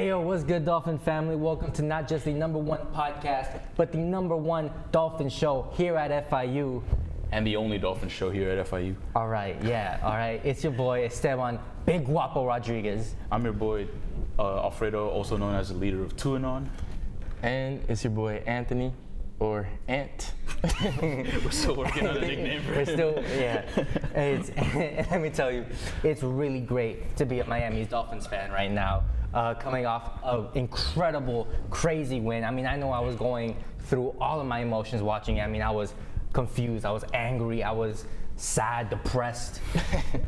Hey yo, what's good, Dolphin family? Welcome to not just the #1 podcast, but the #1 Dolphin show here at FIU. And the only Dolphin show here at FIU. All right. It's your boy, Esteban Big Guapo Rodriguez. I'm your boy, Alfredo, also known as the leader of Two and On. And it's your boy, Anthony, or Ant. We're still working on a nickname for him. Let me tell you, it's really great to be a Miami Dolphins fan right now. Coming off an incredible, crazy win. I mean, I know I was going through all of my emotions watching it. I mean, I was confused, I was angry, I was sad, depressed,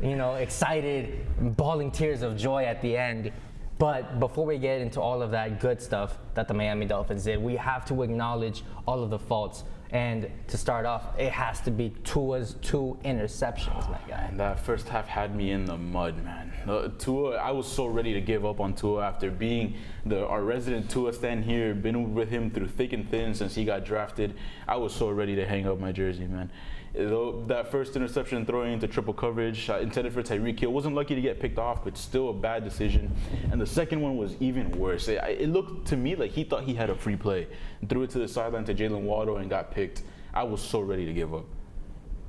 excited, bawling tears of joy at the end. But before we get into all of that good stuff that the Miami Dolphins did, we have to acknowledge all of the faults. And to start off, it has to be Tua's 2 interceptions, my guy. And that first half had me in the mud, man. Tua, I was so ready to give up on Tua after being our resident Tua stan here, been with him through thick and thin since he got drafted. I was so ready to hang up my jersey, man. That first interception throwing into triple coverage, intended for Tyreek Hill, wasn't lucky to get picked off, but still a bad decision. And the second one was even worse. It looked to me like he thought he had a free play and threw it to the sideline to Jalen Waddle and got picked. I was so ready to give up.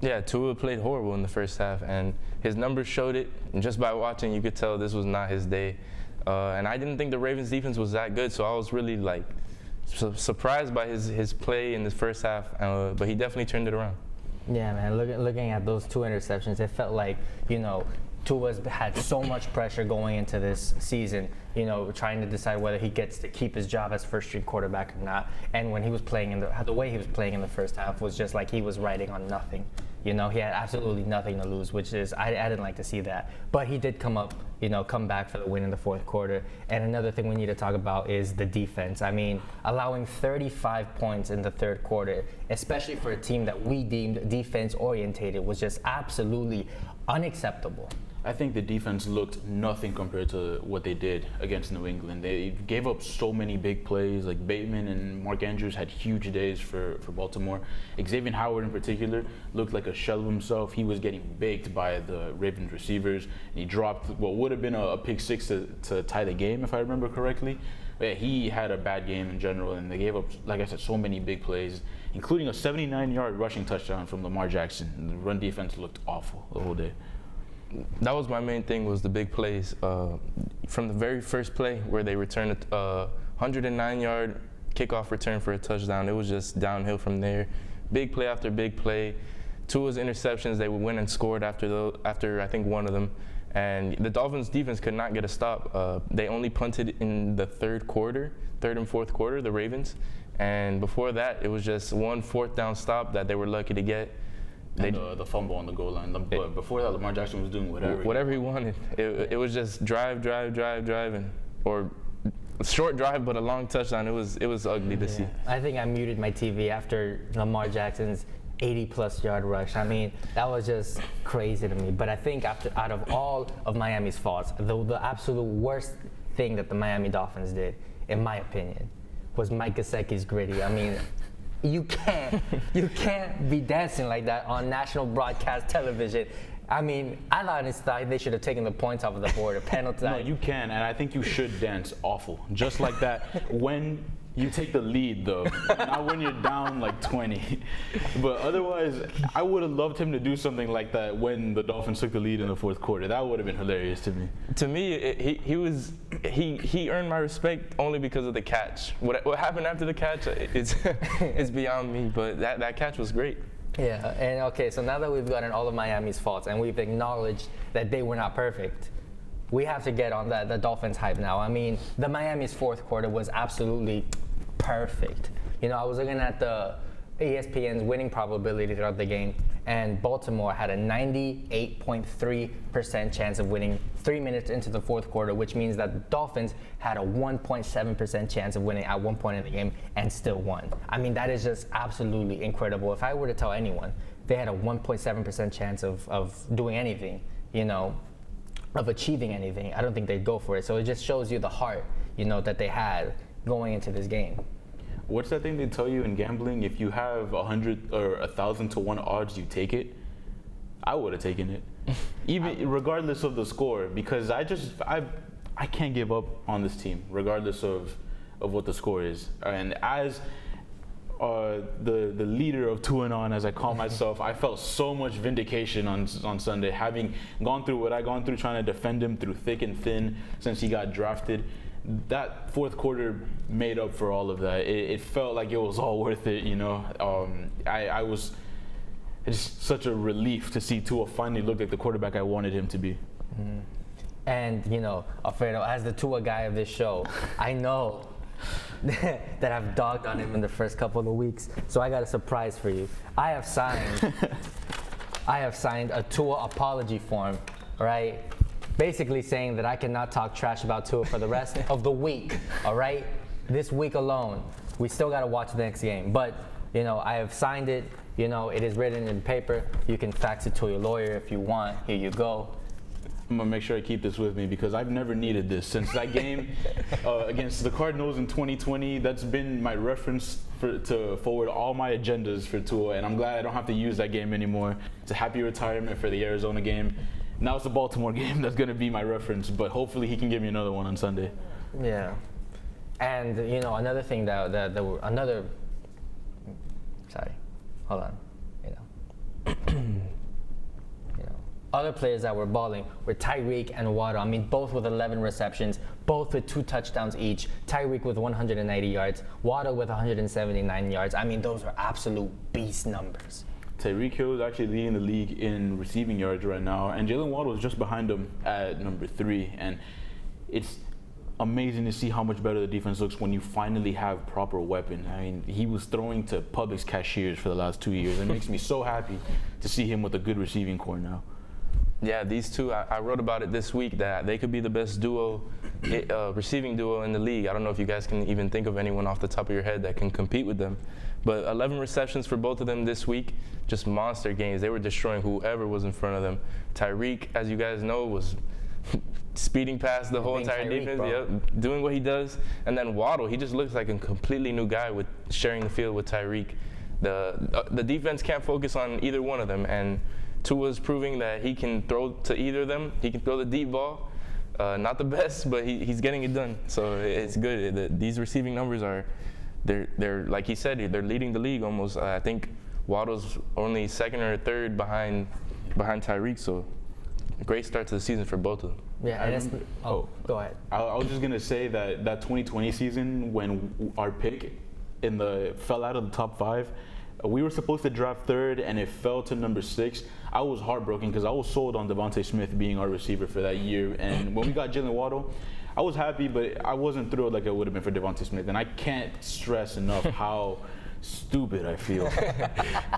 Yeah, Tua played horrible in the first half, and his numbers showed it. And just by watching, you could tell this was not his day. And I didn't think the Ravens defense was that good, so I was really surprised by his play in the first half. But he definitely turned it around. Yeah, man, looking at those 2 interceptions, it felt like, Tua's had so much pressure going into this season, trying to decide whether he gets to keep his job as first-string quarterback or not. And when he was playing the way he was playing in the first half was just like he was riding on nothing. He had absolutely nothing to lose, which is, I didn't like to see that. But he did come back for the win in the fourth quarter. And another thing we need to talk about is the defense. I mean, allowing 35 points in the third quarter, especially for a team that we deemed defense-orientated, was just absolutely unacceptable. I think the defense looked nothing compared to what they did against New England. They gave up so many big plays. Like Bateman and Mark Andrews had huge days for Baltimore. Xavier Howard in particular looked like a shell of himself. He was getting baked by the Ravens receivers. And he dropped what would have been a pick six to tie the game, if I remember correctly. But yeah, he had a bad game in general, and they gave up, like I said, so many big plays, including a 79-yard rushing touchdown from Lamar Jackson. And the run defense looked awful the whole day. That was my main thing, was the big plays. From the very first play where they returned a 109-yard kickoff return for a touchdown, it was just downhill from there. Big play after big play. Tua's interceptions, they went and scored after I think one of them. And the Dolphins defense could not get a stop. They only punted in the third and fourth quarter, the Ravens. And before that, it was just one 4th down stop that they were lucky to get. And the fumble on the goal line. But before that, Lamar Jackson was doing whatever he wanted. It was just drive, or short drive, but a long touchdown. It was ugly to see. I think I muted my TV after Lamar Jackson's 80-plus yard rush. I mean, that was just crazy to me. But I think out of all of Miami's faults, the absolute worst thing that the Miami Dolphins did, in my opinion, was Mike Gesicki's gritty. I mean, you can't be dancing like that on national broadcast television. I mean, I honestly thought they should have taken the points off of the board or penalty. No, you can, and I think you should dance awful, just like that. When you take the lead, though, not when you're down like 20. But otherwise, I would have loved him to do something like that when the Dolphins took the lead in the fourth quarter. That would have been hilarious to me. To me, he earned my respect only because of the catch. What happened after the catch is beyond me. But that catch was great. Yeah, and okay, so now that we've gotten all of Miami's faults and we've acknowledged that they were not perfect, we have to get on the Dolphins hype now. I mean, the Miami's fourth quarter was absolutely perfect. I was looking at the ESPN's winning probability throughout the game, and Baltimore had a 98.3% chance of winning 3 minutes into the fourth quarter, which means that the Dolphins had a 1.7% chance of winning at one point in the game and still won. I mean, that is just absolutely incredible. If I were to tell anyone they had a 1.7% chance of doing anything, of achieving anything, I don't think they'd go for it. So it just shows you the heart, that they had going into this game. What's that thing they tell you in gambling? If you have 100 or 1,000 to 1 odds, you take it. I would have taken it, even regardless of the score, because I I can't give up on this team, regardless of what the score is. And as the leader of 2-on, as I call myself, I felt so much vindication on Sunday, having gone through what I gone through, trying to defend him through thick and thin since he got drafted. That fourth quarter made up for all of that. It felt like it was all worth it, you know. It's such a relief to see Tua finally look like the quarterback I wanted him to be. Mm-hmm. And, you know, Alfredo, as the Tua guy of this show, I know that I've dogged on him in the first couple of weeks. So I got a surprise for you. I have signed a Tua apology form, right? Basically saying that I cannot talk trash about Tua for the rest of the week, all right? This week alone. We still got to watch the next game. But, you know, I have signed it. You know, it is written in paper. You can fax it to your lawyer if you want. Here you go. I'm going to make sure I keep this with me because I've never needed this. Since that game against the Cardinals in 2020, that's been my reference to forward all my agendas for Tua, and I'm glad I don't have to use that game anymore. It's a happy retirement for the Arizona game. Now it's the Baltimore game that's going to be my reference, but hopefully he can give me another one on Sunday. Yeah. And, you know, another thing hold on, other players that were balling were Tyreek and Waddle. I mean, both with 11 receptions, both with 2 touchdowns each. Tyreek with 180 yards, Waddle with 179 yards. I mean, those are absolute beast numbers. Tyreek Hill is actually leading the league in receiving yards right now, and Jalen Waddle is just behind him at number 3. And it's amazing to see how much better the defense looks when you finally have proper weapons. I mean, he was throwing to Publix cashiers for the last 2 years. It makes me so happy to see him with a good receiving core now. Yeah, these two, I wrote about it this week that they could be the best receiving duo in the league. I don't know if you guys can even think of anyone off the top of your head that can compete with them. But 11 receptions for both of them this week, just monster games. They were destroying whoever was in front of them. Tyreek, as you guys know, was speeding past the whole entire defense, doing what he does. And then Waddle, he just looks like a completely new guy with sharing the field with Tyreek. The defense can't focus on either one of them, and Tua's proving that he can throw to either of them. He can throw the deep ball. Not the best, but he's getting it done. So it's good. These receiving numbers they're like he said, they're leading the league almost. I think Waddle's only second or third behind Tyreek. So great start to the season for both of them. Yeah. Go ahead. I was just gonna say that 2020 season when our pick fell out of the top 5. We were supposed to draft 3rd, and it fell to number 6. I was heartbroken because I was sold on Devontae Smith being our receiver for that year. And when we got Jalen Waddle, I was happy, but I wasn't thrilled like I would have been for Devontae Smith. And I can't stress enough how stupid I feel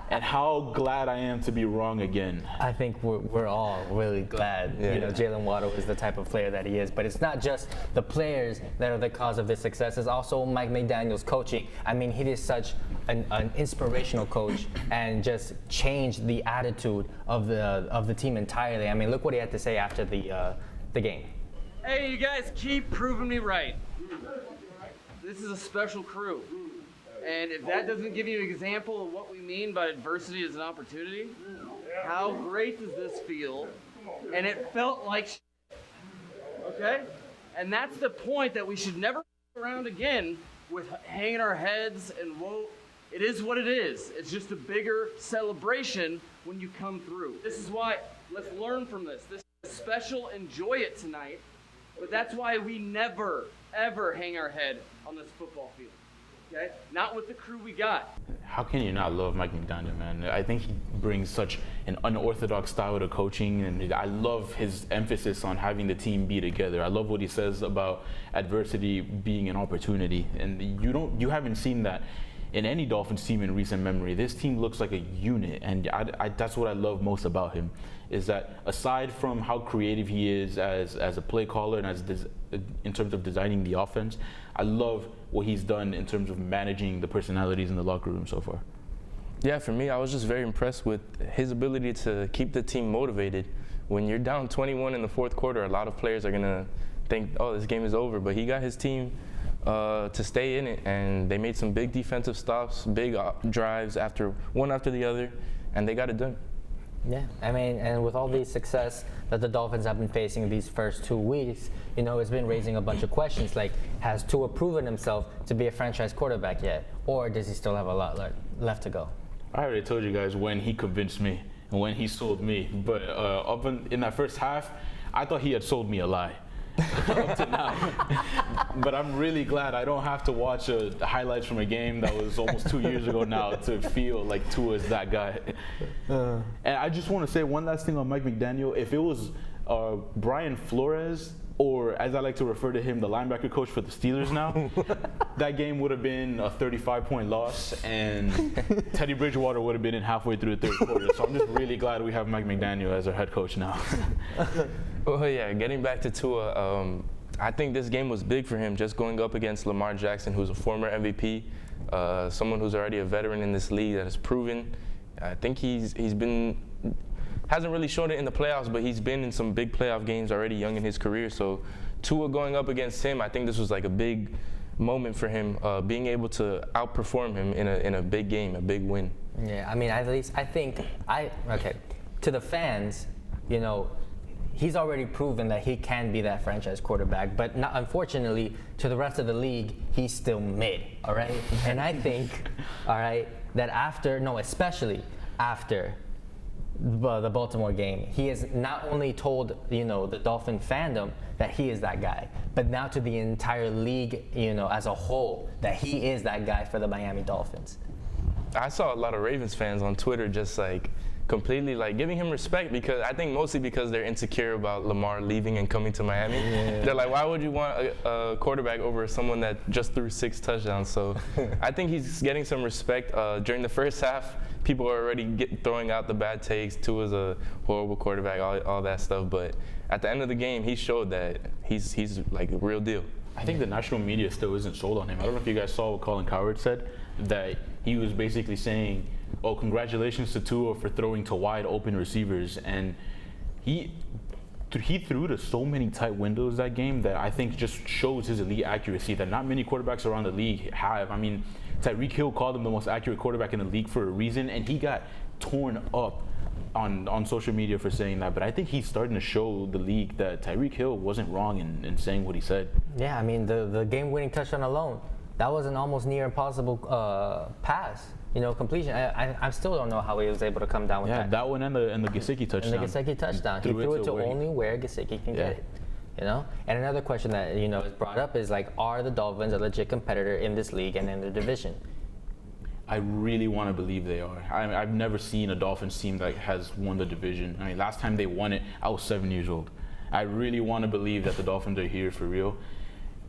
and how glad I am to be wrong again. I think we're all really glad. Yeah. You know, Jalen Waddle is the type of player that he is. But it's not just the players that are the cause of this success. It's also Mike McDaniel's coaching. I mean, he is such an inspirational coach and just changed the attitude of the team entirely. I mean, look what he had to say after the game. Hey, you guys keep proving me right. This is a special crew. And if that doesn't give you an example of what we mean by adversity as an opportunity, how great does this feel? And it felt like shit. Okay? And that's the point that we should never around again with hanging our heads and whoa. It is what it is. It's just a bigger celebration when you come through. This is why, let's learn from this. This is special, enjoy it tonight. But that's why we never, ever hang our head on this football field. Okay? Not with the crew we got. How can you not love Mike McDaniel, man? I think he brings such an unorthodox style to coaching, and I love his emphasis on having the team be together. I love what he says about adversity being an opportunity, and you haven't seen that in any Dolphins team in recent memory. This team looks like a unit, and that's what I love most about him, is that aside from how creative he is as a play caller and in terms of designing the offense, I love what he's done in terms of managing the personalities in the locker room so far. Yeah, for me, I was just very impressed with his ability to keep the team motivated. When you're down 21 in the fourth quarter, a lot of players are going to think, oh, this game is over. But he got his team to stay in it, and they made some big defensive stops, big drives one after the other, and they got it done. Yeah, I mean, and with all the success that the Dolphins have been facing these first 2 weeks, it's been raising a bunch of questions like, has Tua proven himself to be a franchise quarterback yet? Or does he still have a lot left to go? I already told you guys when he convinced me and when he sold me. But in that first half, I thought he had sold me a lie. Up to now. But I'm really glad I don't have to watch highlights from a game that was almost 2 years ago now to feel like Tua is that guy. And I just want to say one last thing on Mike McDaniel. If it was Brian Flores, or as I like to refer to him, the linebacker coach for the Steelers now, that game would have been a 35-point loss, and Teddy Bridgewater would have been in halfway through the third quarter. So I'm just really glad we have Mike McDaniel as our head coach now. Well, yeah, getting back to Tua, I think this game was big for him, just going up against Lamar Jackson, who's a former MVP, someone who's already a veteran in this league that has proven. I think hasn't really shown it in the playoffs, but he's been in some big playoff games already young in his career. So Tua going up against him, I think this was like a big moment for him, being able to outperform him in a big game, a big win. Yeah, I mean, at least I think to the fans, he's already proven that he can be that franchise quarterback, but not, unfortunately, to the rest of the league, he's still mid, all right? And I think, all right, that especially after the Baltimore game, he has not only told, the Dolphin fandom that he is that guy, but now to the entire league, as a whole, that he is that guy for the Miami Dolphins. I saw a lot of Ravens fans on Twitter just completely giving him respect, because I think mostly because they're insecure about Lamar leaving and coming to Miami. Yeah. They're like, why would you want a quarterback over someone that just threw 6 touchdowns? So I think he's getting some respect. During the first half, people are already throwing out the bad takes. Tua's a horrible quarterback, all that stuff. But at the end of the game, he showed that he's like a real deal. I think the national media still isn't sold on him. I don't know if you guys saw what Colin Cowherd said, that he was basically saying, oh, congratulations to Tua for throwing to wide open receivers. And he threw to so many tight windows that game that I think just shows his elite accuracy that not many quarterbacks around the league have. I mean, Tyreek Hill called him the most accurate quarterback in the league for a reason, and he got torn up on social media for saying that. But I think he's starting to show the league that Tyreek Hill wasn't wrong in saying what he said. Yeah, I mean, the game-winning touchdown alone, that was an almost near impossible pass. Completion. I still don't know how he was able to come down with that. Yeah, that one and the Gesicki touchdown. And the Gesicki touchdown. He threw it to only where Gesicki can get it. And another question that is brought up is are the Dolphins a legit competitor in this league and in the division? I really want to believe they are. I've never seen a Dolphins team that has won the division. I mean, last time they won it, I was 7 years old. I really want to believe that the Dolphins are here for real.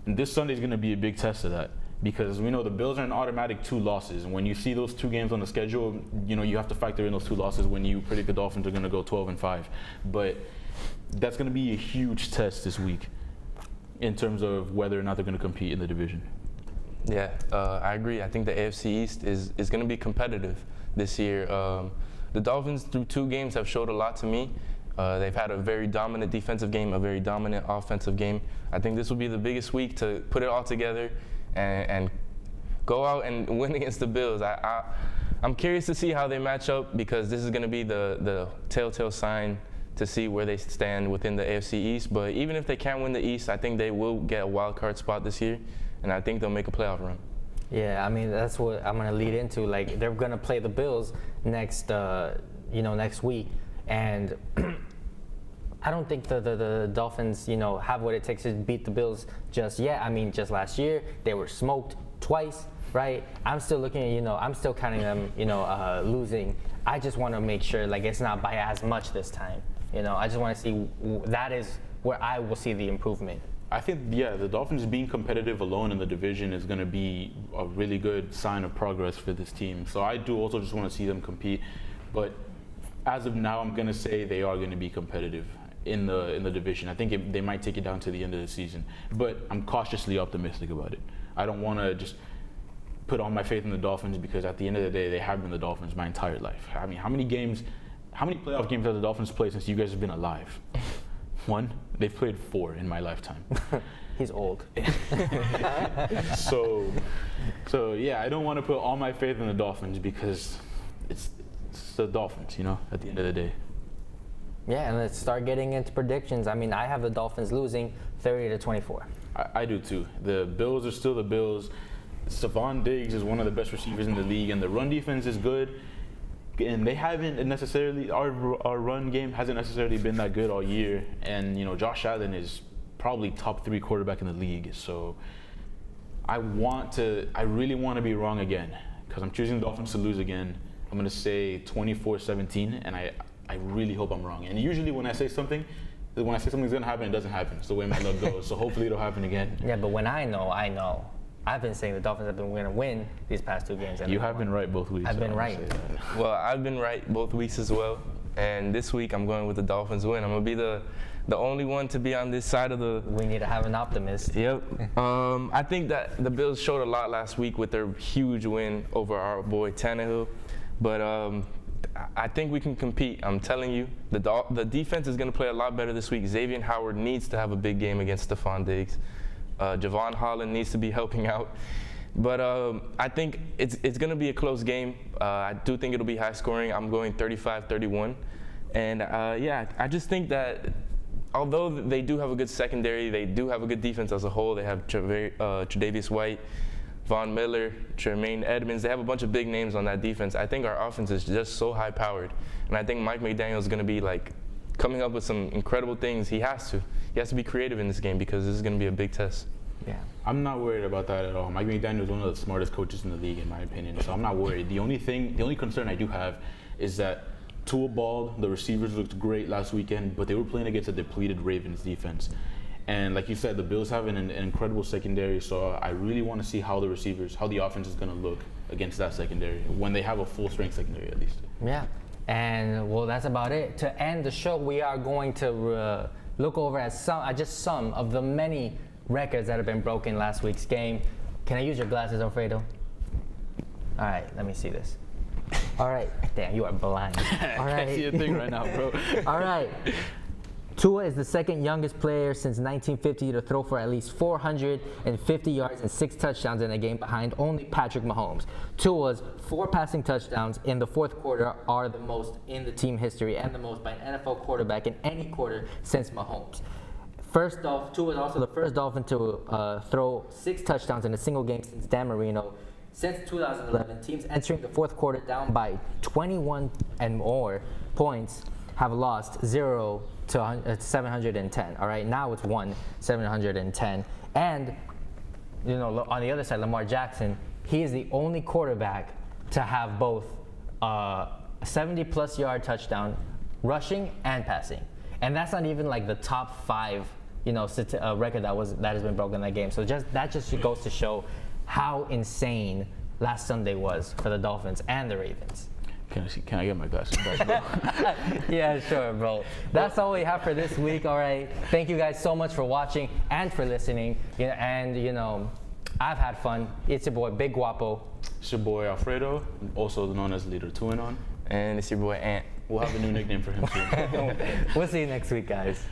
And this Sunday is going to be a big test of that, because we know the Bills are an automatic 2 losses. And when you see those 2 games on the schedule, you have to factor in those 2 losses when you predict the Dolphins are going to go 12-5. But that's going to be a huge test this week in terms of whether or not they're going to compete in the division. Yeah, I agree. I think the AFC East is going to be competitive this year. The Dolphins, through 2 games, have showed a lot to me. They've had a very dominant defensive game, a very dominant offensive game. I think this will be the biggest week to put it all together and go out and win against the Bills. I'm curious to see how they match up, because this is going to be the telltale sign to see where they stand within the AFC East. But even if they can't win the East, I think they will get a wild card spot this year, and I think they'll make a playoff run. Yeah, I mean, that's what I'm going to lead into. They're going to play the Bills next week, and I don't think the Dolphins, have what it takes to beat the Bills just yet. I mean, just last year, they were smoked twice, right? I'm still looking at, I'm still counting them, losing. I just want to make sure, it's not by as much this time. I just want to see, that is where I will see the improvement. I think, the Dolphins being competitive alone in the division is going to be a really good sign of progress for this team. So I do also just want to see them compete. But as of now, I'm going to say they are going to be competitive in the division. I think they might take it down to the end of the season. But I'm cautiously optimistic about it. I don't want to just put all my faith in the Dolphins, because at the end of the day, they have been the Dolphins my entire life. I mean, how many playoff games have the Dolphins played since you guys have been alive? 1? They've played 4 in my lifetime. He's old. So yeah, I don't want to put all my faith in the Dolphins, because it's the Dolphins, at the end of the day. Yeah, and let's start getting into predictions. I mean, I have the Dolphins losing 30-24. I do too. The Bills are still the Bills. Stephon Diggs is one of the best receivers in the league, and the run defense is good. And they haven't necessarily, our run game hasn't necessarily been that good all year. And, you know, Josh Allen is probably top 3 quarterback in the league. So I really want to be wrong again, because I'm choosing the Dolphins to lose again. I'm going to say 24-17, and I really hope I'm wrong. And usually when I say something's going to happen, it doesn't happen. It's the way my luck goes. So hopefully it'll happen again. Yeah, but when I know, I know. I've been saying the Dolphins have been going to win these past 2 games. You have been right both weeks. I've been right. Well, I've been right both weeks as well. And this week I'm going with the Dolphins win. I'm going to be the only one to be on this side of the... We need to have an optimist. Yep. I think that the Bills showed a lot last week with their huge win over our boy Tannehill. But I think we can compete. I'm telling you, the defense is going to play a lot better this week. Xavier Howard needs to have a big game against Stephon Diggs. Javon Holland needs to be helping out. But I think it's going to be a close game. I do think it'll be high scoring. I'm going 35-31. And yeah, I just think that although they do have a good secondary, they do have a good defense as a whole. They have Tre'Davious White, Von Miller, Tremaine Edmonds. They have a bunch of big names on that defense. I think our offense is just so high powered. And I think Mike McDaniel is going to be like coming up with some incredible things. He has to be creative in this game because this is going to be a big test. Yeah. I'm not worried about that at all. Mike McDaniel is one of the smartest coaches in the league, in my opinion. So I'm not worried. The only concern I do have is that Tua balled. The receivers looked great last weekend, but they were playing against a depleted Ravens defense. And like you said, the Bills have an incredible secondary. So I really want to see how the offense is going to look against that secondary when they have a full-strength secondary at least. Yeah. And well, that's about it. To end the show, we are going to look over at some of the many records that have been broken last week's game. Can I use your glasses, Alfredo? All right, let me see this. All right. Damn, you are blind. All right. I can't see a thing right now, bro. All right. Tua is the second youngest player since 1950 to throw for at least 450 yards and 6 touchdowns in a game, behind only Patrick Mahomes. Tua's 4 passing touchdowns in the fourth quarter are the most in the team history and the most by an NFL quarterback in any quarter since Mahomes. Tua is also the first Dolphin to throw 6 touchdowns in a single game since Dan Marino. Since 2011, teams entering the fourth quarter down by 21 and more points have lost 0 to 710. All right, now it's 710. And you know, on the other side, Lamar Jackson, he is the only quarterback to have both 70-plus yard touchdown, rushing and passing. And that's not even like the top 5, record that has been broken in that game. So that just goes to show how insane last Sunday was for the Dolphins and the Ravens. Can I get my glasses back, bro? Yeah, sure, bro. That's all we have for this week. All right. Thank you guys so much for watching and for listening. I've had fun. It's your boy, Big Guapo. It's your boy, Alfredo, also known as Leader 2 and On. And it's your boy, Ant. We'll have a new nickname for him, too. We'll see you next week, guys.